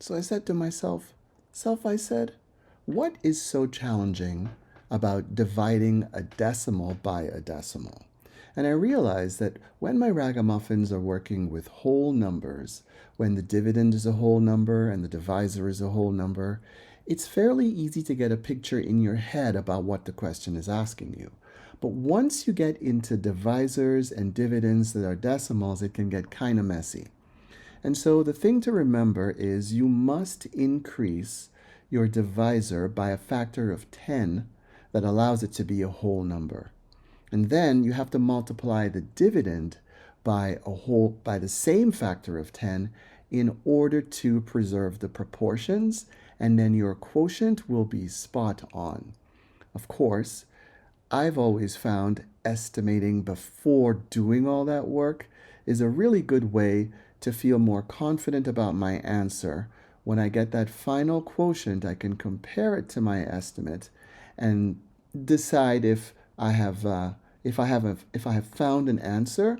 So I said to myself, I said, what is so challenging about dividing a decimal by a decimal? And I realized that when my ragamuffins are working with whole numbers, when the dividend is a whole number and the divisor is a whole number, it's fairly easy to get a picture in your head about what the question is asking you. But once you get into divisors and dividends that are decimals, it can get kind of messy. And so the thing to remember is you must increase your divisor by a factor of 10 that allows it to be a whole number. And then you have to multiply the dividend by the same factor of 10 in order to preserve the proportions, and then your quotient will be spot on. Of course, I've always found estimating before doing all that work is a really good way to feel more confident about my answer. When I get that final quotient, I can compare it to my estimate and decide if I have found an answer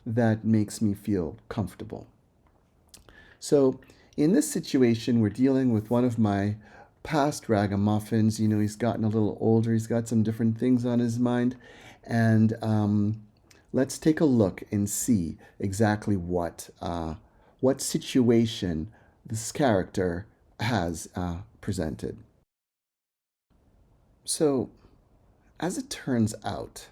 that makes me feel comfortable. So in this situation, we're dealing with one of my past ragamuffins. You know, he's gotten a little older. He's got some different things on his mind. And let's take a look and see exactly what situation this character has presented. So, as it turns out,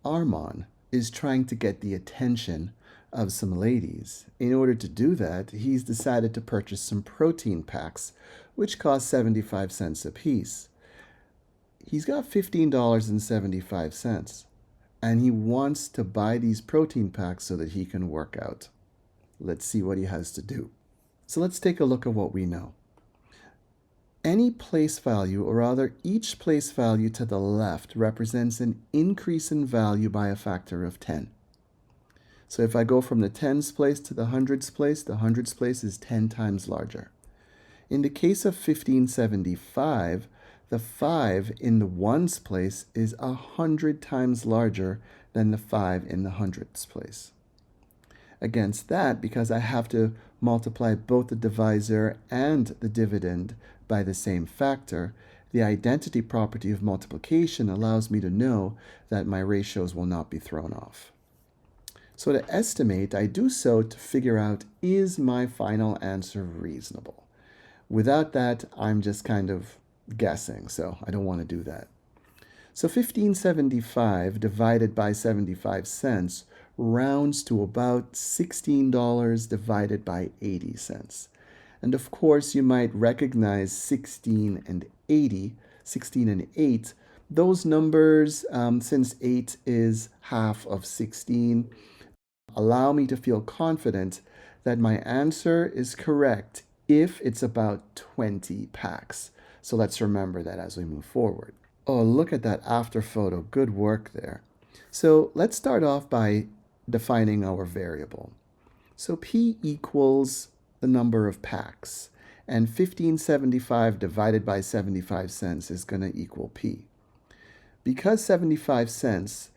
Armand is trying to get the attention of some ladies. In order to do that, he's decided to purchase some protein packs, which cost 75 cents a piece. He's got $15.75, and he wants to buy these protein packs so that he can work out. Let's see what he has to do. So let's take a look at what we know. Any place value, or rather each place value to the left, represents an increase in value by a factor of 10. So if I go from the tens place to the hundreds place, the hundreds place is 10 times larger. In the case of 1575, the 5 in the ones place is 100 times larger than the 5 in the hundredths place. Against that, because I have to multiply both the divisor and the dividend by the same factor, the identity property of multiplication allows me to know that my ratios will not be thrown off. So to estimate, I do so to figure out, is my final answer reasonable? Without that, I'm just kind of guessing, so I don't want to do that. So 1575 divided by 75 cents rounds to about $16 divided by 80 cents. And of course, you might recognize 16 and 80, 16 and 8. Those numbers, since 8 is half of 16, allow me to feel confident that my answer is correct if it's about 20 packs. So let's remember that as we move forward. Oh, look at that after photo. Good work there. So let's start off by defining our variable. So P equals the number of packs, and 1575 divided by 75 cents is going to equal P. Because 75 cents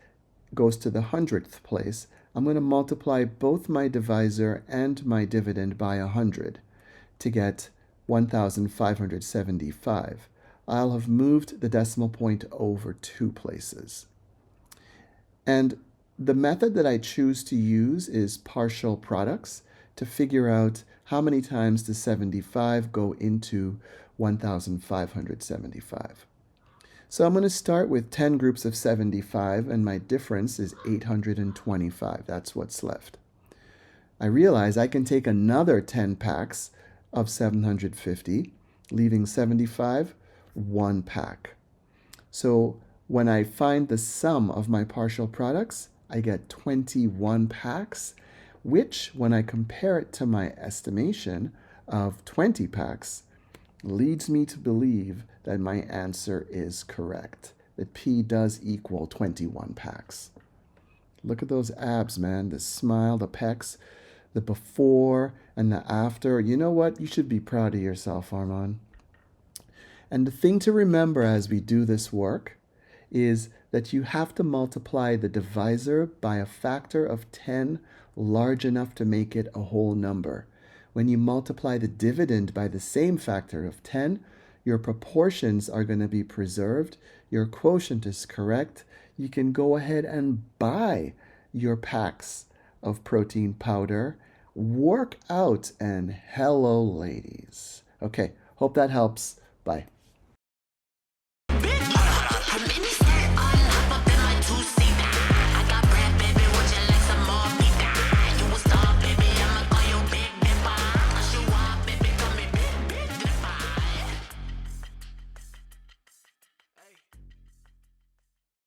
goes to the hundredth place, I'm going to multiply both my divisor and my dividend by 100 to get 1,575. I'll have moved the decimal point over 2 places. And the method that I choose to use is partial products to figure out how many times does 75 go into 1,575. So I'm going to start with 10 groups of 75, and my difference is 825. That's what's left. I realize I can take another 10 packs of 750, leaving 75, 1 pack. So when I find the sum of my partial products, I get 21 packs, which, when I compare it to my estimation of 20 packs, leads me to believe that my answer is correct, that P does equal 21 packs. Look at those abs, man, the smile, the pecs, the before and the after. You know what? You should be proud of yourself, Armand. And the thing to remember as we do this work is that you have to multiply the divisor by a factor of 10 large enough to make it a whole number. When you multiply the dividend by the same factor of 10, your proportions are going to be preserved. Your quotient is correct. You can go ahead and buy your packs of protein powder. Work out, and hello, ladies. Okay, hope that helps. Bye.